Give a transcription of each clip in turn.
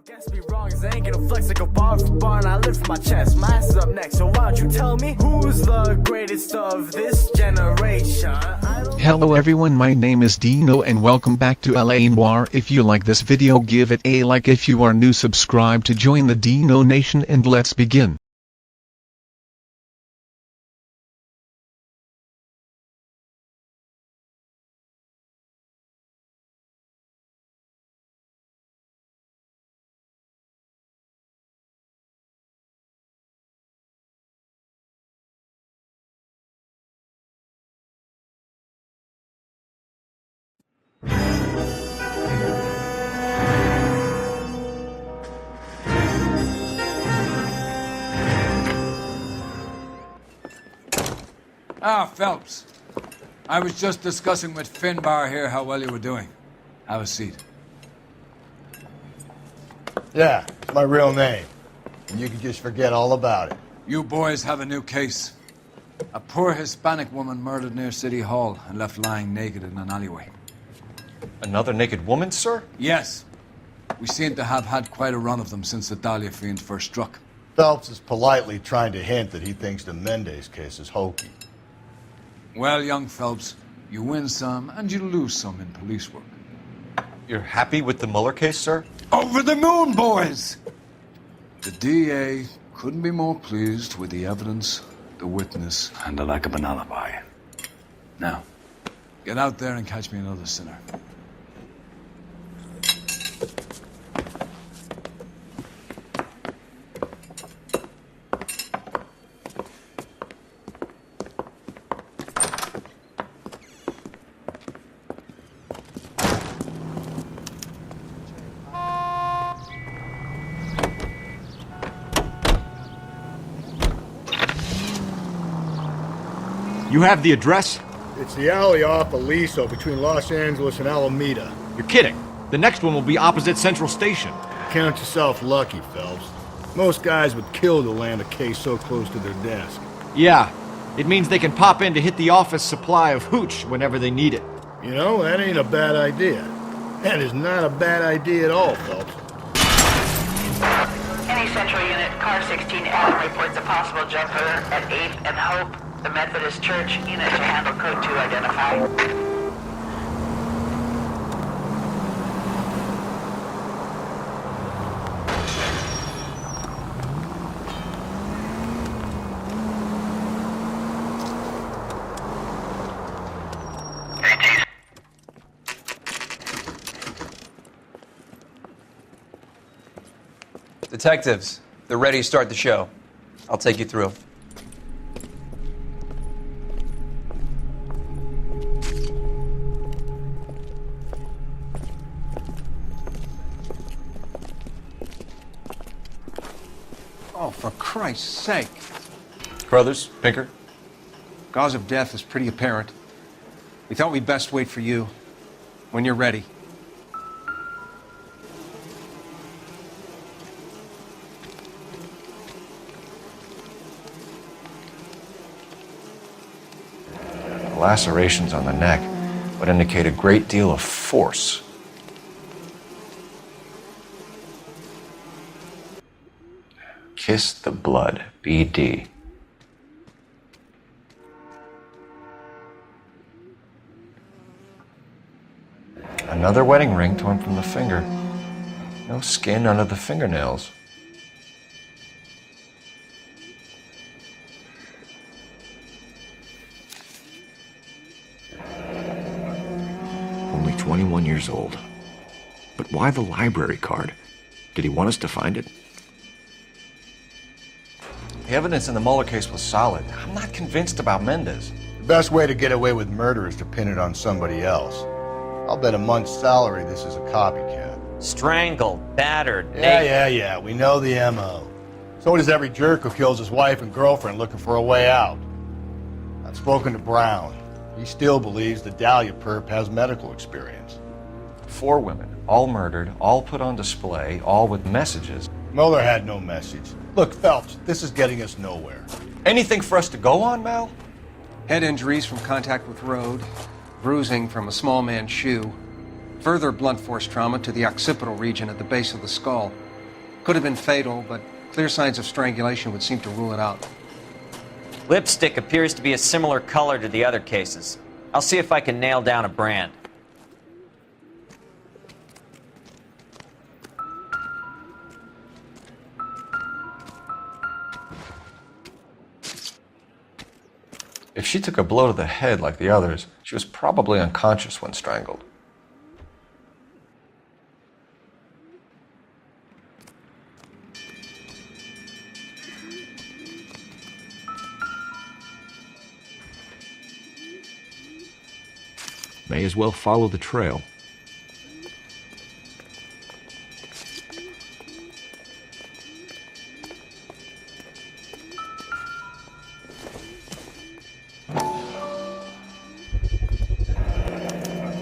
Guess me wrong, I ain't gonna flex like a bar for bar, and I lift my chest. My ass is up next, so why don't you tell me who's the greatest of this generation? Hello everyone, my name is Dino and welcome back to LA Noire. If you like this video, give it a like. If you are new, subscribe to join the Dino Nation, and let's begin. Ah, Phelps. I was just discussing with Finbar here how well you were doing. Have a seat. Yeah, it's my real name. And you can just forget all about it. You boys have a new case. A poor Hispanic woman murdered near City Hall and left lying naked in an alleyway. Another naked woman, sir? Yes. We seem to have had quite a run of them since the Dahlia fiend first struck. Phelps is politely trying to hint that he thinks the Mendez case is hokey. Well, young Phelps, you win some and you lose some in police work. You're happy with the Mueller case, sir? Over the moon, boys! The DA couldn't be more pleased with the evidence, the witness, and the lack of an alibi. Now, get out there and catch me another sinner. You have the address? It's the alley off Aliso between Los Angeles and Alameda. You're kidding. The next one will be opposite Central Station. Count yourself lucky, Phelps. Most guys would kill to land a case so close to their desk. Yeah, it means they can pop in to hit the office supply of hooch whenever they need it. You know, that ain't a bad idea. That is not a bad idea at all, Phelps. Any Central Unit, Car 16 Adam reports a possible jumper at 8th and Hope. The Methodist Church unit to handle code 2 identify. Detectives, they're ready to start the show. I'll take you through. Oh, for Christ's sake. Brothers, Pinker? Cause of death is pretty apparent. We thought we'd best wait for you. When you're ready. The lacerations on the neck would indicate a great deal of force. Kiss the blood, BD. Another wedding ring torn from the finger. No skin under the fingernails. Only 21 years old. But why the library card? Did he want us to find it? The evidence in the Mueller case was solid. I'm not convinced about Mendez. The best way to get away with murder is to pin it on somebody else. I'll bet a month's salary this is a copycat. Strangled, battered, Yeah, we know the M.O. So does every jerk who kills his wife and girlfriend looking for a way out. I've spoken to Brown. He still believes the Dahlia perp has medical experience. 4 women, all murdered, all put on display, all with messages. Mueller had no message. Look, Phelps, this is getting us nowhere. Anything for us to go on, Mal? Head injuries from contact with road, bruising from a small man's shoe, further blunt force trauma to the occipital region at the base of the skull. Could have been fatal, but clear signs of strangulation would seem to rule it out. Lipstick appears to be a similar color to the other cases. I'll see if I can nail down a brand. If she took a blow to the head like the others, she was probably unconscious when strangled. May as well follow the trail.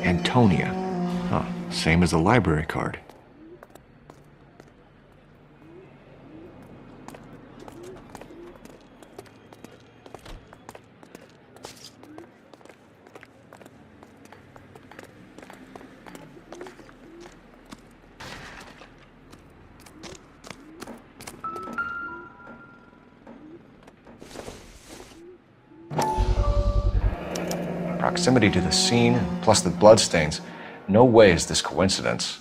Antonia. Huh, same as the library card. Proximity to the scene, plus the bloodstains. No way is this coincidence.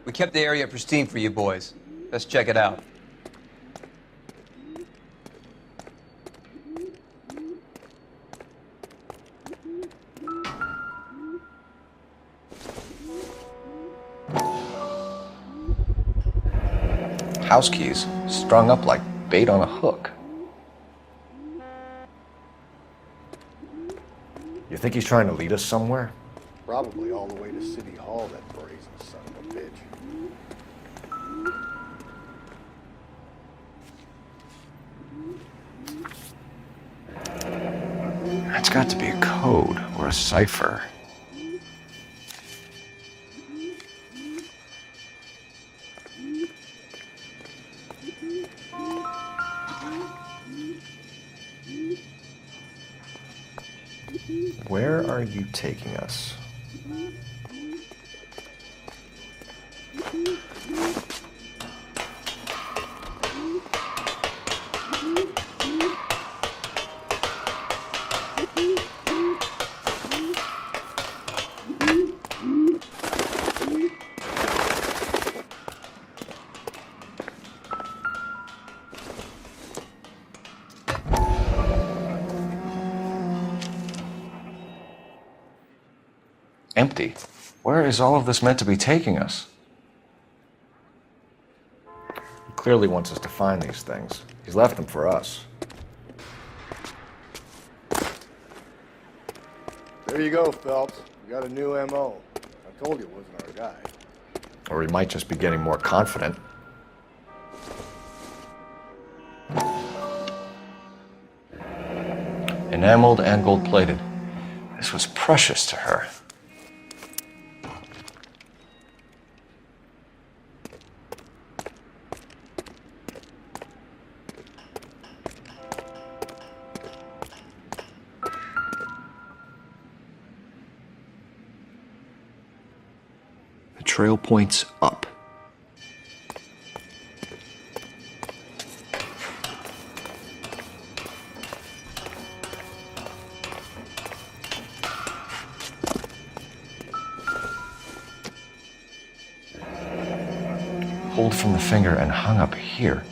We kept the area pristine for you boys. Let's check it out. House keys, strung up like bait on a hook. You think he's trying to lead us somewhere? Probably all the way to City Hall, that brazen son of a bitch. That's got to be a code or a cipher. Where are you taking us? Empty. Where is all of this meant to be taking us? He clearly wants us to find these things. He's left them for us. There you go, Phelps. You got a new MO. I told you it wasn't our guy. Or he might just be getting more confident. Enameled and gold-plated. This was precious to her. The trail points up. Pulled from the finger and hung up here.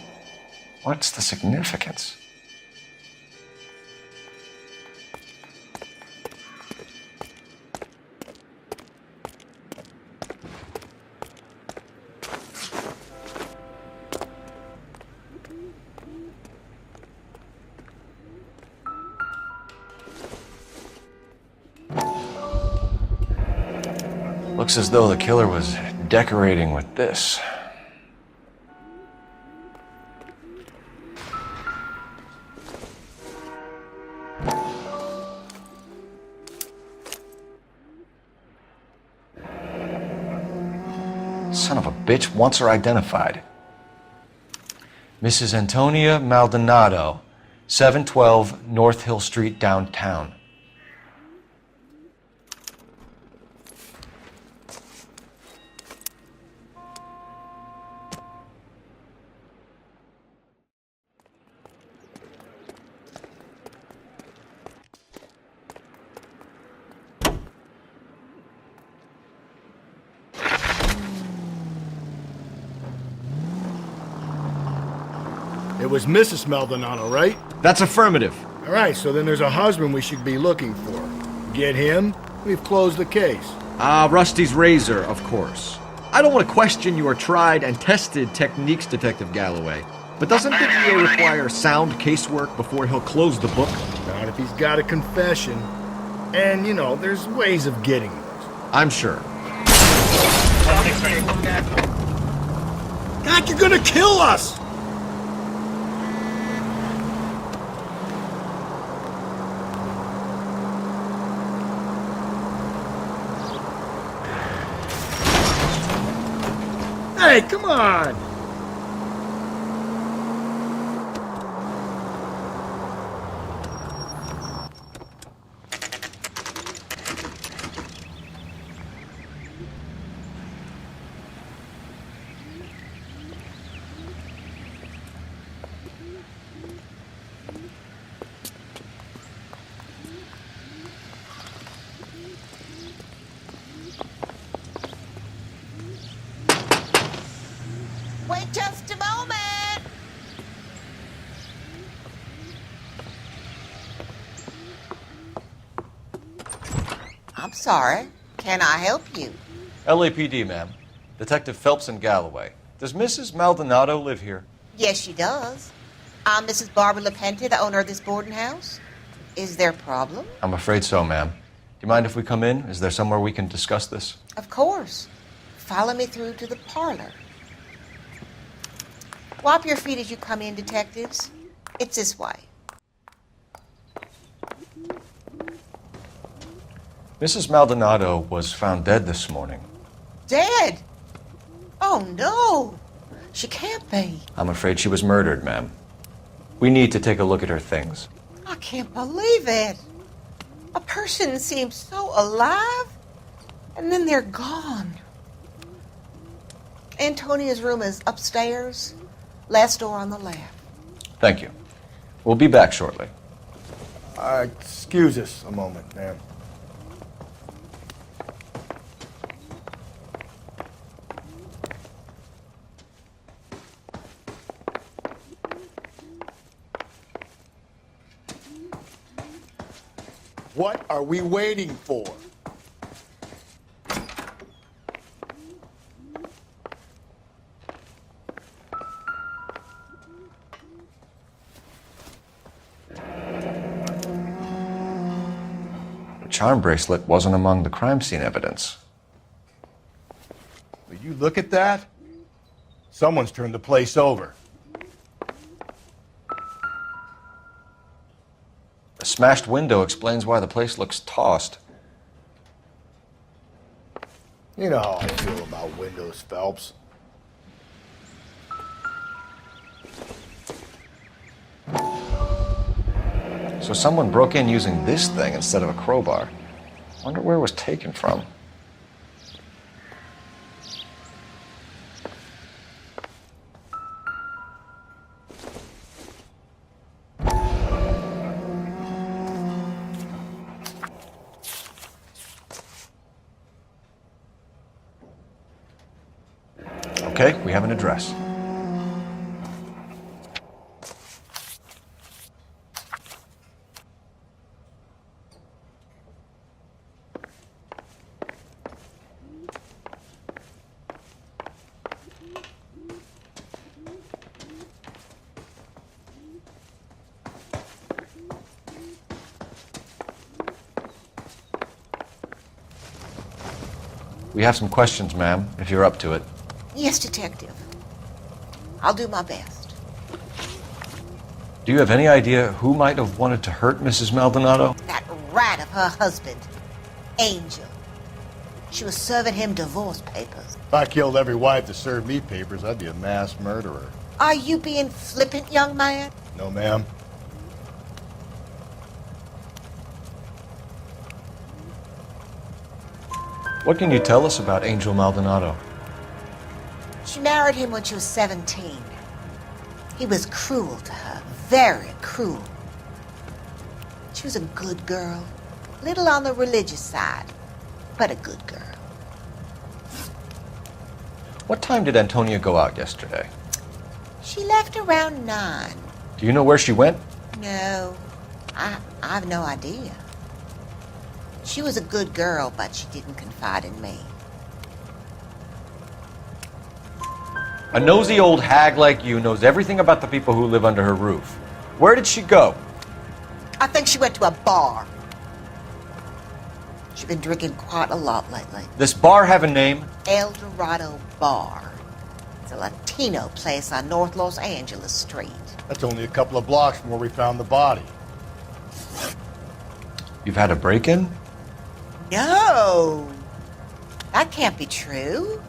What's the significance? Looks as though the killer was decorating with this. Son of a bitch wants her identified. Mrs. Antonia Maldonado, 712 North Hill Street, downtown. It was Mrs. Maldonado, right? That's affirmative. All right, so then there's a husband we should be looking for. Get him, we've closed the case. Rusty's razor, of course. I don't want to question your tried and tested techniques, Detective Galloway. But doesn't the DA require sound casework before he'll close the book? Not if he's got a confession. And, you know, there's ways of getting those. I'm sure. God, you're gonna kill us! Hey, come on! Wait just a moment. I'm sorry. Can I help you? LAPD, ma'am. Detective Phelps and Galloway. Does Mrs. Maldonado live here? Yes, she does. I'm Mrs. Barbara LaPente, the owner of this boarding house. Is there a problem? I'm afraid so, ma'am. Do you mind if we come in? Is there somewhere we can discuss this? Of course. Follow me through to the parlor. Wipe your feet as you come in, detectives. It's this way. Mrs. Maldonado was found dead this morning. Dead? Oh, no. She can't be. I'm afraid she was murdered, ma'am. We need to take a look at her things. I can't believe it. A person seems so alive, and then they're gone. Antonia's room is upstairs, last door on the left. Thank you. We'll be back shortly. Excuse us a moment, ma'am. What are we waiting for? The charm bracelet wasn't among the crime scene evidence. Will you look at that? Someone's turned the place over. A smashed window explains why the place looks tossed. You know how I feel about windows, Phelps. So someone broke in using this thing instead of a crowbar. Wonder where it was taken from. Okay, we have an address. We have some questions, ma'am, if you're up to it. Yes, detective. I'll do my best. Do you have any idea who might have wanted to hurt Mrs. Maldonado? That rat of her husband, Angel. She was serving him divorce papers. If I killed every wife that served me papers, I'd be a mass murderer. Are you being flippant, young man? No, ma'am. What can you tell us about Angel Maldonado? She married him when she was 17. He was cruel to her, very cruel. She was a good girl, little on the religious side, but a good girl. What time did Antonia go out yesterday? She left around 9. Do you know where she went? No, I have no idea. She was a good girl, but she didn't confide in me. A nosy old hag like you knows everything about the people who live under her roof. Where did she go? I think she went to a bar. She's been drinking quite a lot lately. This bar have a name? El Dorado Bar. It's a Latino place on North Los Angeles Street. That's only a couple of blocks from where we found the body. You've had a break-in? No! That can't be true.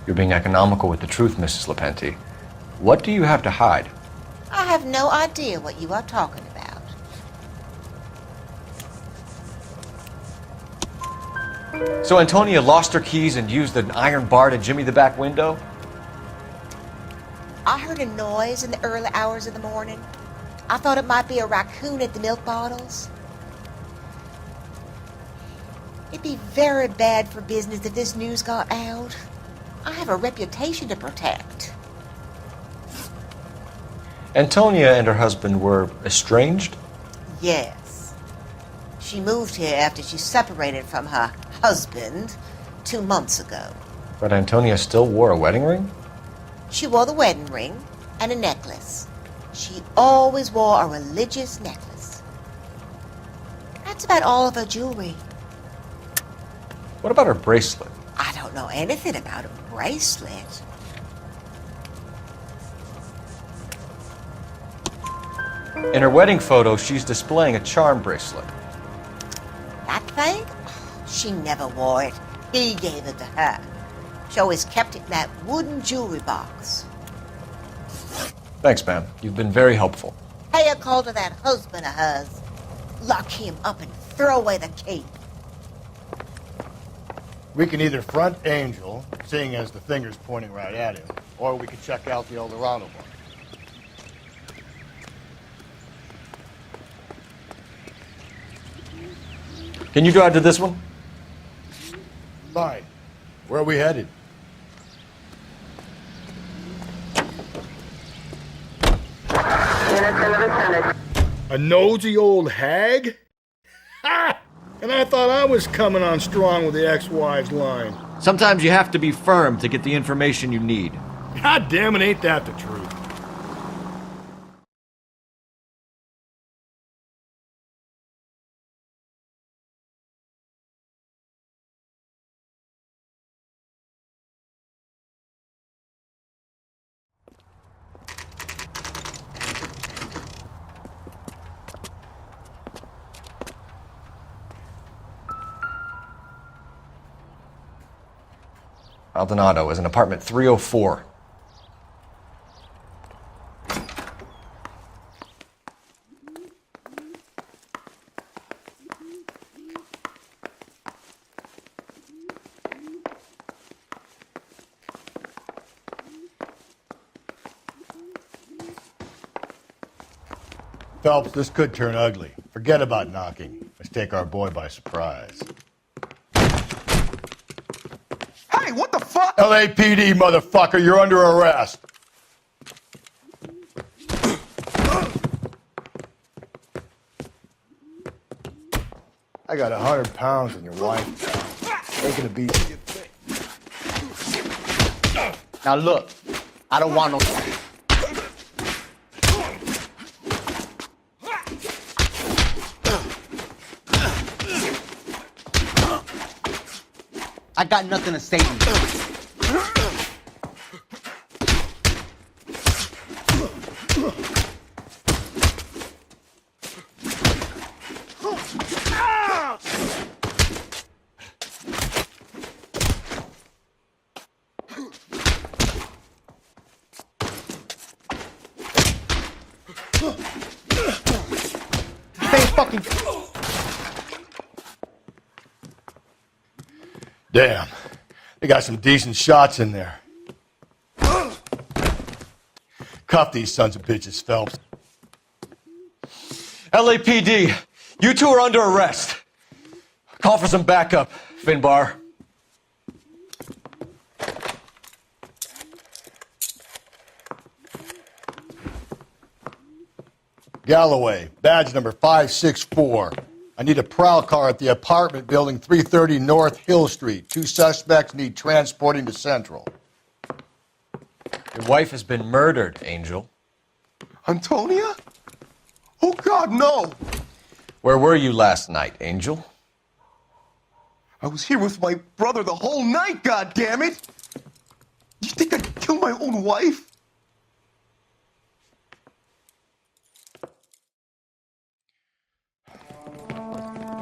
You're being economical with the truth, Mrs. Lepenti. What do you have to hide? I have no idea what you are talking about. So Antonia lost her keys and used an iron bar to jimmy the back window? I heard a noise in the early hours of the morning. I thought it might be a raccoon at the milk bottles. It'd be very bad for business if this news got out. I have a reputation to protect. Antonia and her husband were estranged? Yes. She moved here after she separated from her husband 2 months ago. But Antonia still wore a wedding ring? She wore the wedding ring and a necklace. She always wore a religious necklace. That's about all of her jewelry. What about her bracelet? I don't know anything about a bracelet. In her wedding photo, she's displaying a charm bracelet. That thing? She never wore it. He gave it to her. She always kept it in that wooden jewelry box. Thanks, ma'am. You've been very helpful. Pay a call to that husband of hers. Lock him up and throw away the cape. We can either front Angel, seeing as the finger's pointing right at him, or we could check out the El Dorado one. Can you drive to this one? Fine. Where are we headed? A nosy old hag? Ha! And I thought I was coming on strong with the ex-wives line. Sometimes you have to be firm to get the information you need. God damn it, ain't that the truth? Maldonado is in apartment 304. Phelps, this could turn ugly. Forget about knocking. Let's take our boy by surprise. Hey, what the fuck? LAPD, motherfucker, you're under arrest. I got 100 pounds on your wife. Taking a beat. Now look, I don't want no... I got nothing to say to you. fucking... Damn. They got some decent shots in there. Cuff these sons of bitches, Phelps. LAPD, you two are under arrest. Call for some backup, Finbar. Galloway, badge number 564. I need a prowl car at the apartment building 330 North Hill Street. 2 suspects need transporting to Central. Your wife has been murdered, Angel. Antonia? Oh, God, no! Where were you last night, Angel? I was here with my brother the whole night, goddammit! You think I'd kill my own wife?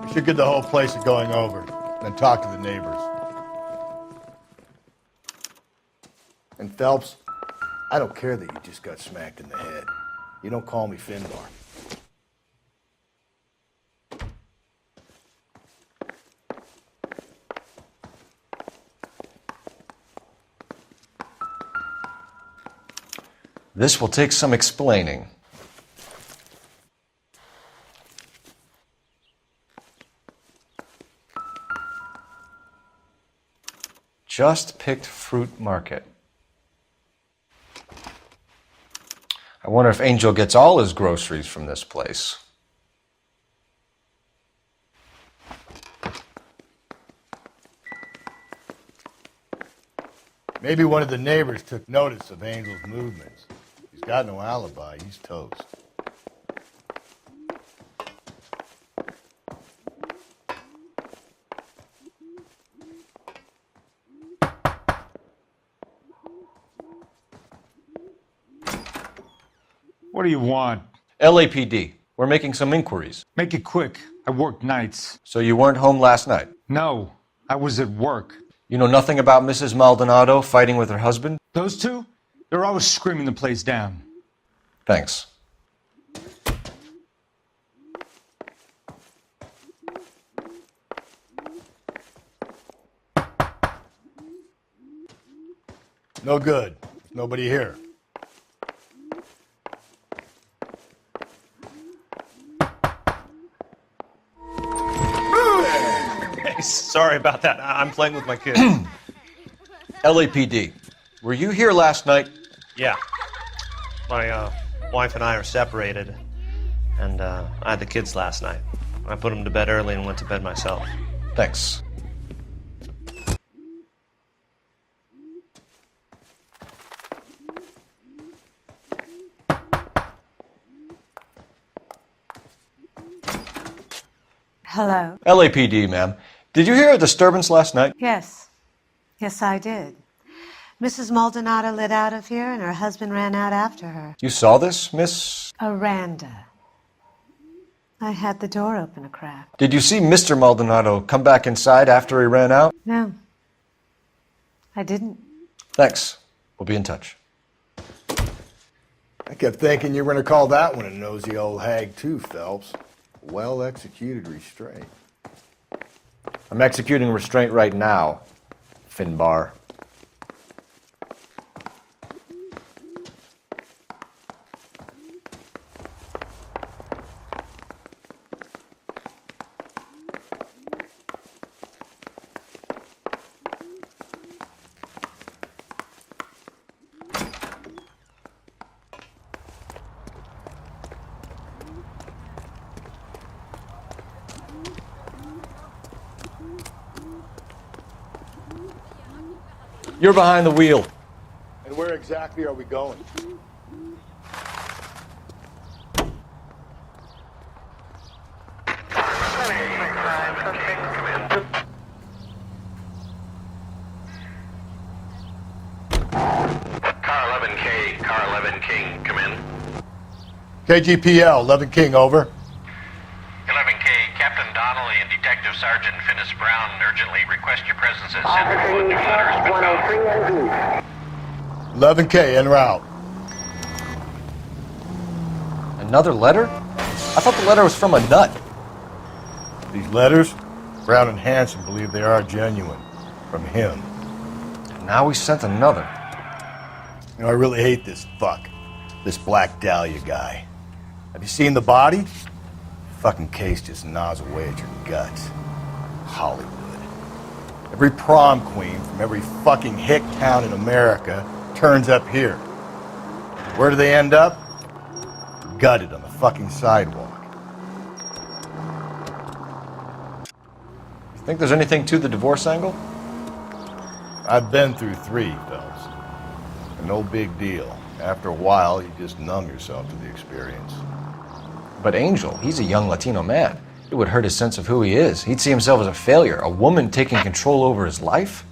We should get the whole place going over, then talk to the neighbors. And Phelps, I don't care that you just got smacked in the head. You don't call me Finbar. This will take some explaining. Just picked fruit market. I wonder if Angel gets all his groceries from this place. Maybe one of the neighbors took notice of Angel's movements. He's got no alibi. He's toast. What do you want? LAPD. We're making some inquiries. Make it quick. I work nights. So you weren't home last night? No, I was at work. You know nothing about Mrs. Maldonado fighting with her husband? Those two? They're always screaming the place down. Thanks. No good. There's nobody here. Sorry about that. I'm playing with my kid. LAPD. Were you here last night? Yeah. My wife and I are separated, and I had the kids last night. I put them to bed early and went to bed myself. Thanks. Hello. LAPD, ma'am. Did you hear a disturbance last night? Yes. Yes, I did. Mrs. Maldonado lit out of here, and her husband ran out after her. You saw this, Miss? Aranda. I had the door open a crack. Did you see Mr. Maldonado come back inside after he ran out? No. I didn't. Thanks. We'll be in touch. I kept thinking you were going to call that one a nosy old hag too, Phelps. Well-executed restraint. I'm executing restraint right now, Finbar. You're behind the wheel. And where exactly are we going? Car 11K, Car 11 King, come in. KGPL, 11 King, over. 11K, Captain Donnelly and Detective Sergeant Finnis Brown urgently request your presence at Central. A new letter has been found. 11K, en route. Another letter? I thought the letter was from a nut. These letters, Brown and Hanson believe they are genuine. From him. Now we sent another. You know, I really hate this fuck. This Black Dahlia guy. Have you seen the body? Fucking case just gnaws away at your guts. Hollywood. Every prom queen from every fucking hick town in America turns up here. Where do they end up? Gutted on the fucking sidewalk. You think there's anything to the divorce angle? I've been through 3, Phelps. No big deal. After a while, you just numb yourself to the experience. But Angel, he's a young Latino man. It would hurt his sense of who he is. He'd see himself as a failure, a woman taking control over his life.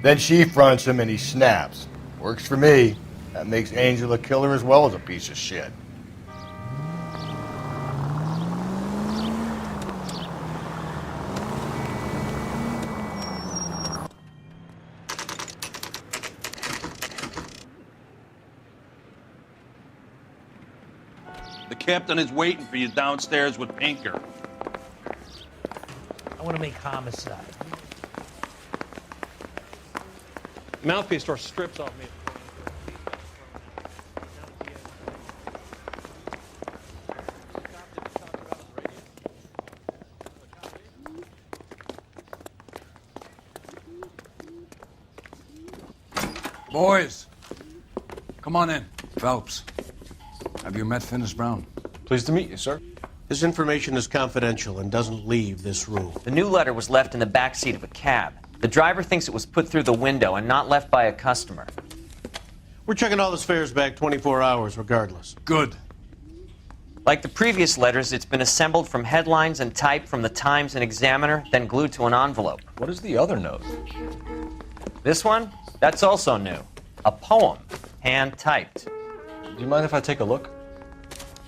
Then she fronts him and he snaps. Works for me. That makes Angel a killer as well as a piece of shit. The captain is waiting for you downstairs with Pinker. I want to make homicide. Mouthpiece door strips off me. Boys, come on in. Phelps, have you met Finis Brown? Pleased to meet you, sir. This information is confidential and doesn't leave this room. The new letter was left in the back seat of a cab. The driver thinks it was put through the window and not left by a customer. We're checking all the fares back 24 hours regardless. Good. Like the previous letters, it's been assembled from headlines and typed from the Times and Examiner, then glued to an envelope. What is the other note? This one? That's also new. A poem, hand-typed. Do you mind if I take a look?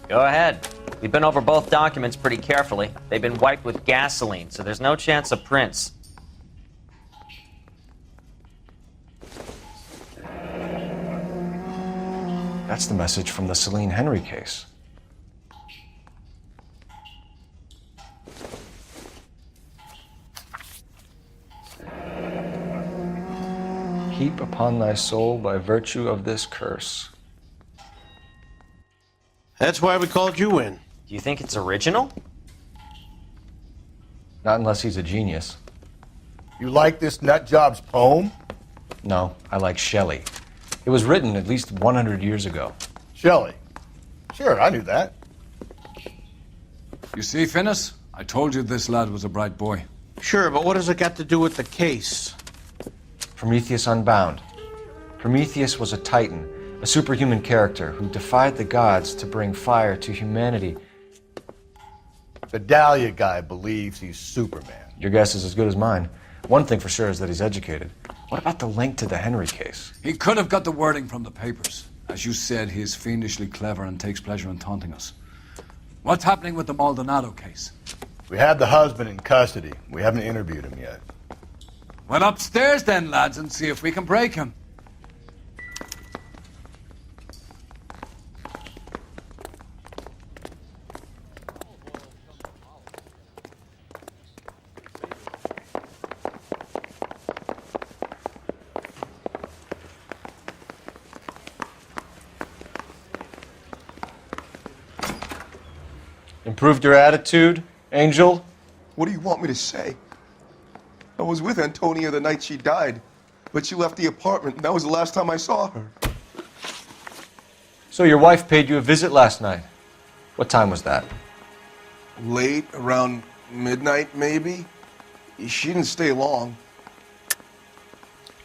Go ahead. We've been over both documents pretty carefully. They've been wiped with gasoline, so there's no chance of prints. That's the message from the Celine Henry case. Heap upon thy soul by virtue of this curse. That's why we called you in. Do you think it's original? Not unless he's a genius. You like this nutjob's poem? No, I like Shelley. It was written at least 100 years ago. Shelley? Sure, I knew that. You see, Finis? I told you this lad was a bright boy. Sure, but what has it got to do with the case? Prometheus Unbound. Prometheus was a titan, a superhuman character who defied the gods to bring fire to humanity. The Dahlia guy believes he's Superman. Your guess is as good as mine. One thing for sure is that he's educated. What about the link to the Henry case? He could have got the wording from the papers. As you said, he is fiendishly clever and takes pleasure in taunting us. What's happening with the Maldonado case? We had the husband in custody. We haven't interviewed him yet. Well, upstairs then, lads, and see if we can break him. Improved your attitude, Angel? What do you want me to say? I was with Antonia the night she died, but she left the apartment, and that was the last time I saw her. So your wife paid you a visit last night. What time was that? Late, around midnight, maybe? She didn't stay long.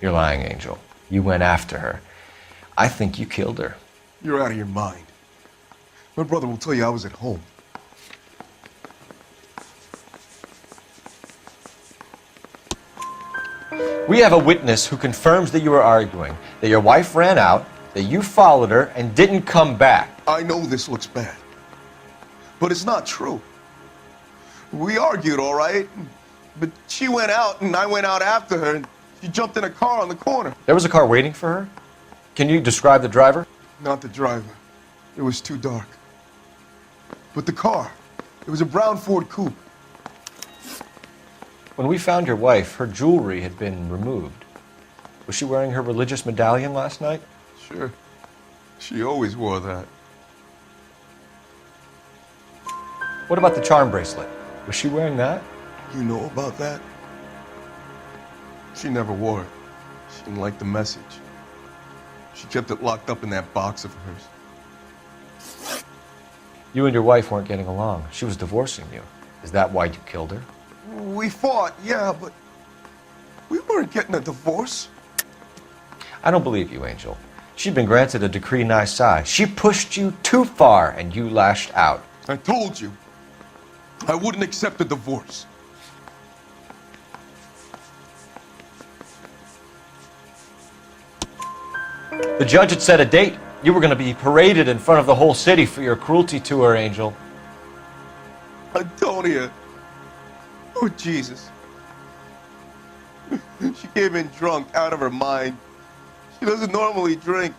You're lying, Angel. You went after her. I think you killed her. You're out of your mind. My brother will tell you I was at home. We have a witness who confirms that you were arguing, that your wife ran out, that you followed her, and didn't come back. I know this looks bad, but it's not true. We argued, all right, but she went out and I went out after her, and she jumped in a car on the corner. There was a car waiting for her? Can you describe the driver? Not the driver. It was too dark. But the car It was a brown Ford coupe. When we found your wife, her jewelry had been removed. Was she wearing her religious medallion last night? Sure. She always wore that. What about the charm bracelet? Was she wearing that? You know about that? She never wore it. She didn't like the message. She kept it locked up in that box of hers. You and your wife weren't getting along. She was divorcing you. Is that why you killed her? We fought, yeah, but we weren't getting a divorce. I don't believe you, Angel. She'd been granted a decree nisi. She pushed you too far and you lashed out. I told you. I wouldn't accept a divorce. The judge had set a date. You were going to be paraded in front of the whole city for your cruelty to her, Angel. Antonia. Oh, Jesus. She came in drunk, out of her mind. She doesn't normally drink.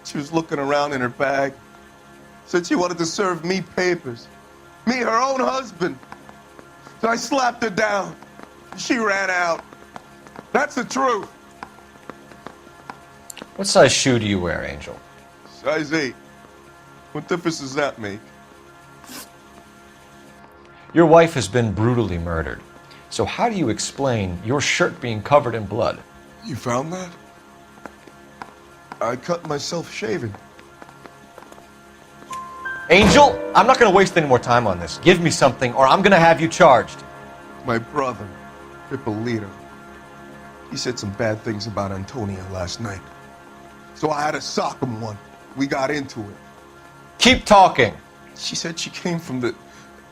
She was looking around in her bag. Said she wanted to serve me papers. Me, her own husband. So I slapped her down. She ran out. That's the truth. What size shoe do you wear, Angel? Size 8. What difference does that make? Your wife has been brutally murdered. So how do you explain your shirt being covered in blood? You found that? I cut myself shaving. Angel, I'm not going to waste any more time on this. Give me something or I'm going to have you charged. My brother, Hippolito, he said some bad things about Antonia last night. So I had to sock him one. We got into it. Keep talking. She said she came from the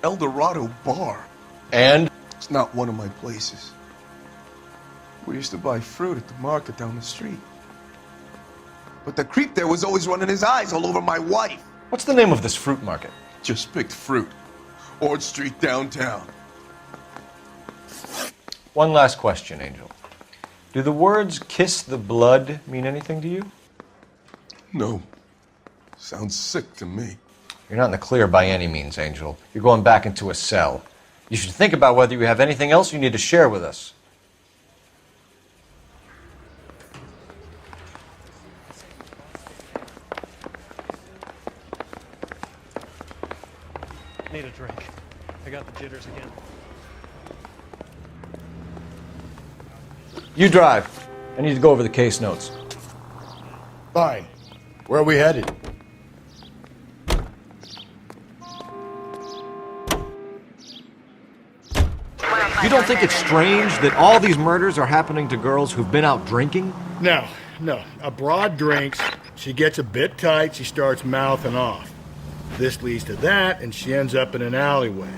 El Dorado bar. And? It's not one of my places. We used to buy fruit at the market down the street. But the creep there was always running his eyes all over my wife. What's the name of this fruit market? Just picked fruit. Ord Street downtown. One last question, Angel. Do the words kiss the blood mean anything to you? No. Sounds sick to me. You're not in the clear by any means, Angel. You're going back into a cell. You should think about whether you have anything else you need to share with us. Need a drink. I got the jitters again. You drive. I need to go over the case notes. Fine. Where are we headed? You don't think it's strange that all these murders are happening to girls who've been out drinking? No. A broad drinks, she gets a bit tight, she starts mouthing off. This leads to that, and she ends up in an alleyway.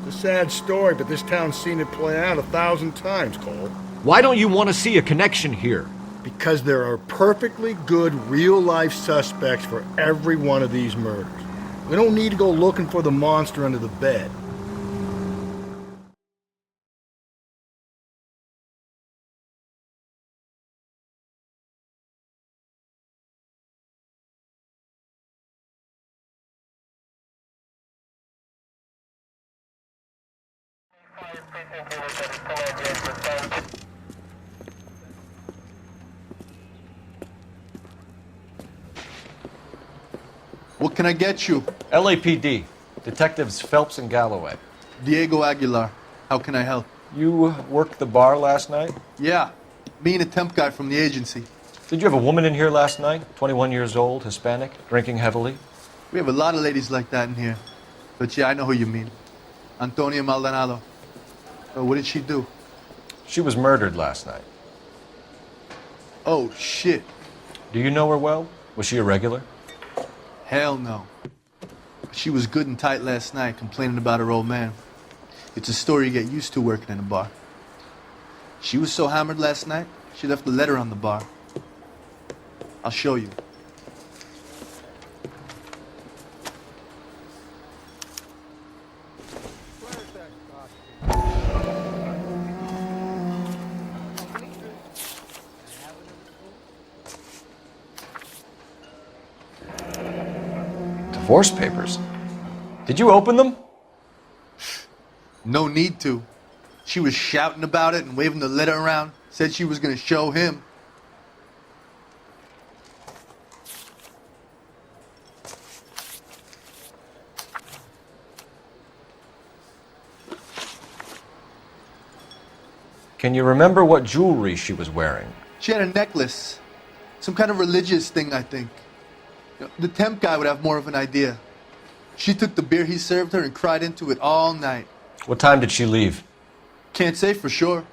It's a sad story, but this town's seen it play out 1,000 times, Cole. Why don't you want to see a connection here? Because there are perfectly good real-life suspects for every one of these murders. We don't need to go looking for the monster under the bed. What can I get you? LAPD. Detectives Phelps and Galloway. Diego Aguilar. How can I help? You worked the bar last night? Yeah. Me and a temp guy from the agency. Did you have a woman in here last night? 21 years old, Hispanic, drinking heavily? We have a lot of ladies like that in here. But yeah, I know who you mean. Antonia Maldonado. Oh, what did she do? She was murdered last night. Oh, shit. Do you know her well? Was she a regular? Hell no. She was good and tight last night, complaining about her old man. It's a story you get used to working in a bar. She was so hammered last night, she left a letter on the bar. I'll show you. Divorce papers? Did you open them? No need to. She was shouting about it and waving the letter around. Said she was going to show him. Can you remember what jewelry she was wearing? She had a necklace. Some kind of religious thing, I think. The temp guy would have more of an idea. She took the beer he served her and cried into it all night. What time did she leave? Can't say for sure.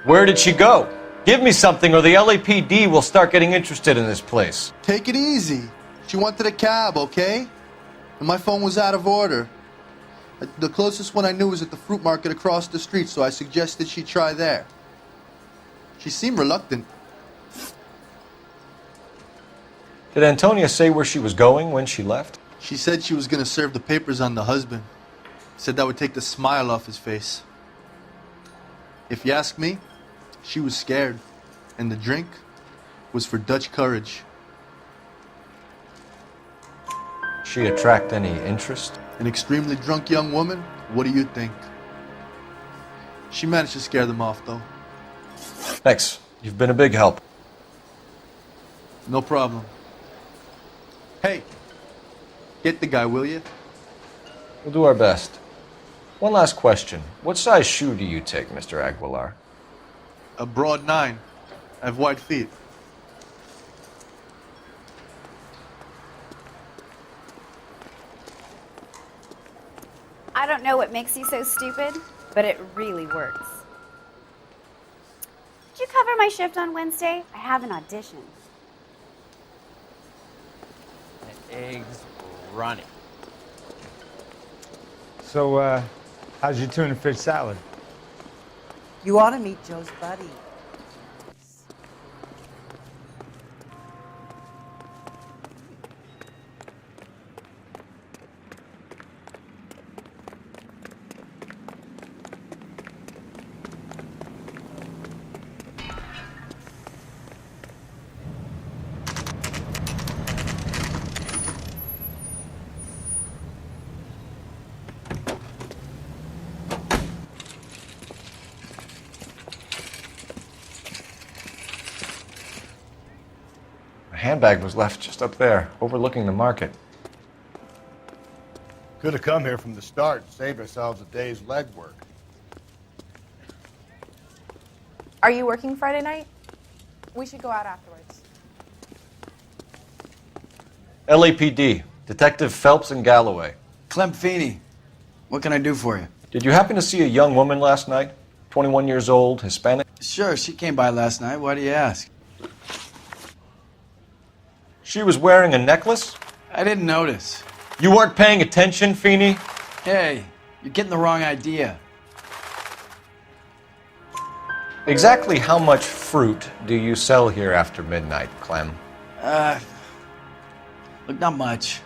Where did she go? Give me something or the LAPD will start getting interested in this place. Take it easy. She wanted a cab, okay? And my phone was out of order. The closest one I knew was at the fruit market across the street, so I suggested she try there. She seemed reluctant. Did Antonia say where she was going when she left? She said she was going to serve the papers on the husband. Said that would take the smile off his face. If you ask me, she was scared. And the drink was for Dutch courage. She attract any interest? An extremely drunk young woman? What do you think? She managed to scare them off, though. Thanks. You've been a big help. No problem. Hey, get the guy, will you? We'll do our best. One last question. What size shoe do you take, Mr. Aguilar? A broad 9. I have wide feet. I don't know what makes you so stupid, but it really works. Did you cover my shift on Wednesday? I have an audition. Eggs running. So, how's your tuna fish salad? You ought to meet Joe's buddy. Handbag was left just up there, overlooking the market. Could have come here from the start and saved ourselves a day's legwork. Are you working Friday night? We should go out afterwards. LAPD, Detective Phelps and Galloway. Clem Feeney, what can I do for you? Did you happen to see a young woman last night? 21 years old, Hispanic? Sure, she came by last night. Why do you ask? She was wearing a necklace? I didn't notice. You weren't paying attention, Feeney? Hey, you're getting the wrong idea. Exactly how much fruit do you sell here after midnight, Clem? Look, not much.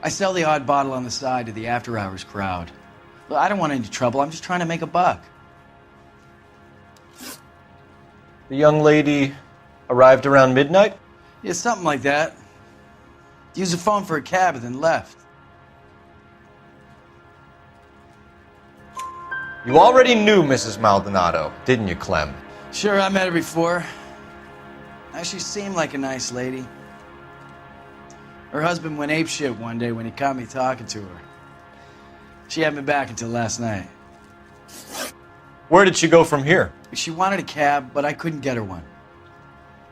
I sell the odd bottle on the side to the after-hours crowd. Look, I don't want any trouble. I'm just trying to make a buck. The young lady arrived around midnight? Yeah, something like that. Used the phone for a cab and then left. You already knew Mrs. Maldonado, didn't you, Clem? Sure, I met her before. She seemed like a nice lady. Her husband went apeshit one day when he caught me talking to her. She had me back until last night. Where did she go from here? She wanted a cab, but I couldn't get her one.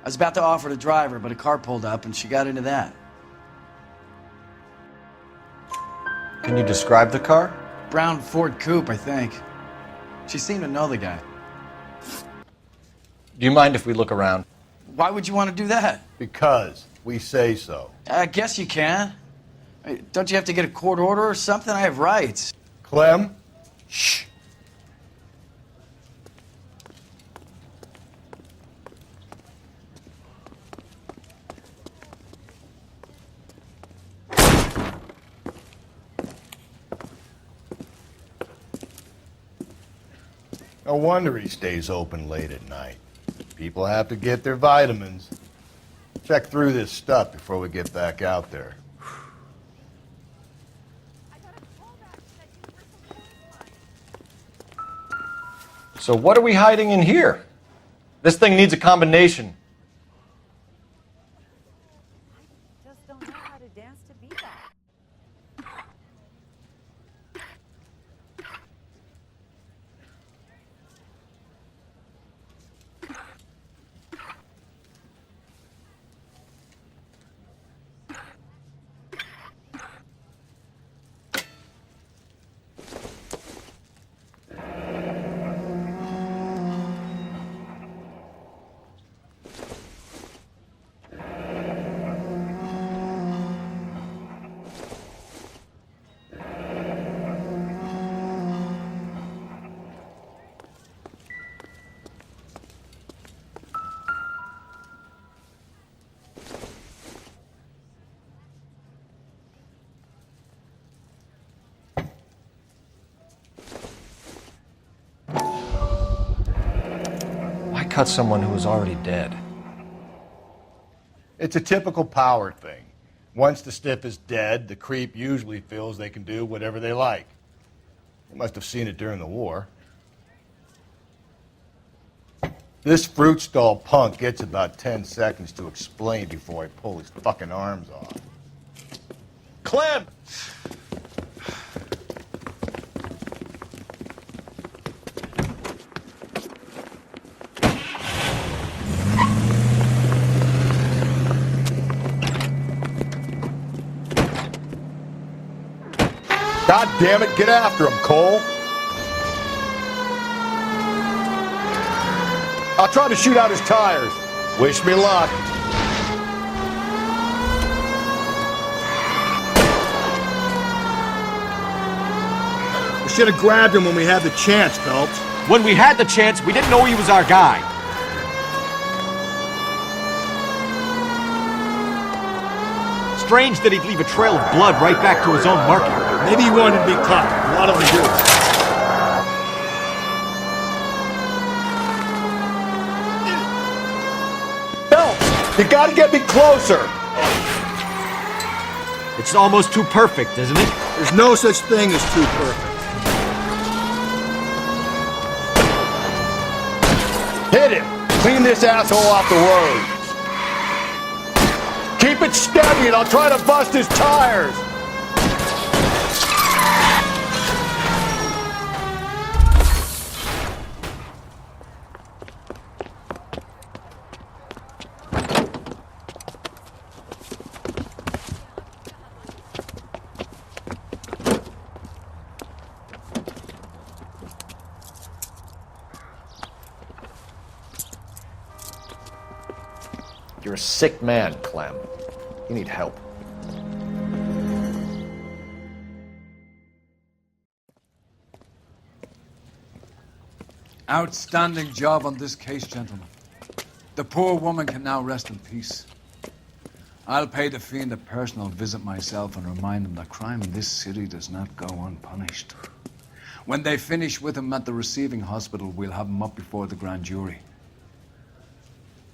I was about to offer to drive her, but a car pulled up and she got into that. Can you describe the car? Brown Ford Coupe, I think. She seemed to know the guy. Do you mind if we look around? Why would you want to do that? Because we say so. I guess you can. Don't you have to get a court order or something? I have rights. Clem? Shh. No wonder he stays open late at night. People have to get their vitamins. check through this stuff before we get back out there. So what are we hiding in here? This thing needs a combination. Just don't know how to dance to beat that. Cut someone who was already dead. It's a typical power thing. Once the stiff is dead, the creep usually feels they can do whatever they like. They must have seen it during the war. This fruit stall punk gets about 10 seconds to explain before I pull his fucking arms off. Clem! God damn it, get after him, Cole. I'll try to shoot out his tires. Wish me luck. We should have grabbed him when we had the chance, Phelps. When we had the chance, we didn't know he was our guy. Strange that he'd leave a trail of blood right back to his own market. Maybe he wanted to be caught. A lot of them do. Phelps, you gotta get me closer. It's almost too perfect, isn't it? There's no such thing as too perfect. Hit him. Clean this asshole off the road. Keep it steady and I'll try to bust his tires. You're a sick man, Clem. You need help. Outstanding job on this case, gentlemen. The poor woman can now rest in peace. I'll pay the fiend a personal visit myself and remind him that crime in this city does not go unpunished. When they finish with him at the receiving hospital, we'll have him up before the grand jury.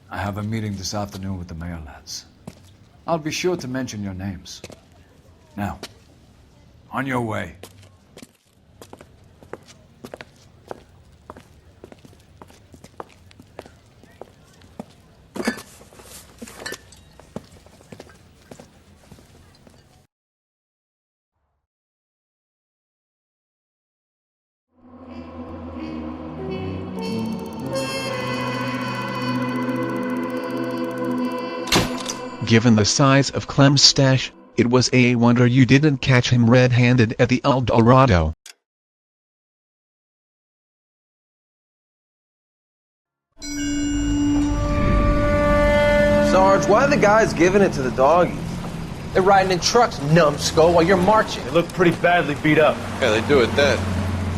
I have a meeting this afternoon with the mayor lads. I'll be sure to mention your names. Now, on your way. Given the size of Clem's stash, it was a wonder you didn't catch him red-handed at the El Dorado. Sarge, why are the guys giving it to the doggies? They're riding in trucks, numbskull, while you're marching. They look pretty badly beat up. Yeah, they do it then.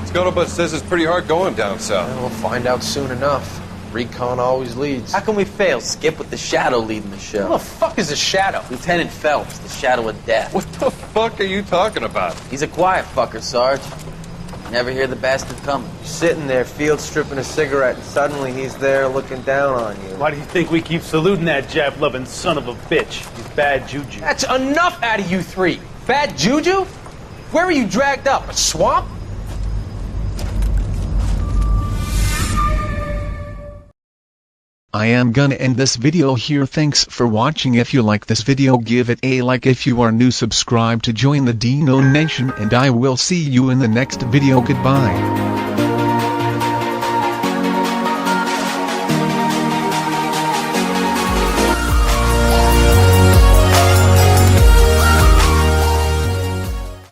Scuttlebutt says it's pretty hard going down south. We'll find out soon enough. Recon always leads. How can we fail? Skip with the Shadow leading the show. Who the fuck is the Shadow? Lieutenant Phelps, the Shadow of Death. What the fuck are you talking about? He's a quiet fucker, Sarge. Never hear the bastard coming. Sitting there, field stripping a cigarette, and suddenly he's there looking down on you. Why do you think we keep saluting that Jap-loving son of a bitch? He's bad juju. That's enough out of you three. Bad juju? Where were you dragged up? A swamp? I am gonna end this video here. Thanks for watching. If you like this video, give it a like. If you are new, subscribe to join the Dino Nation, and I will see you in the next video. Goodbye.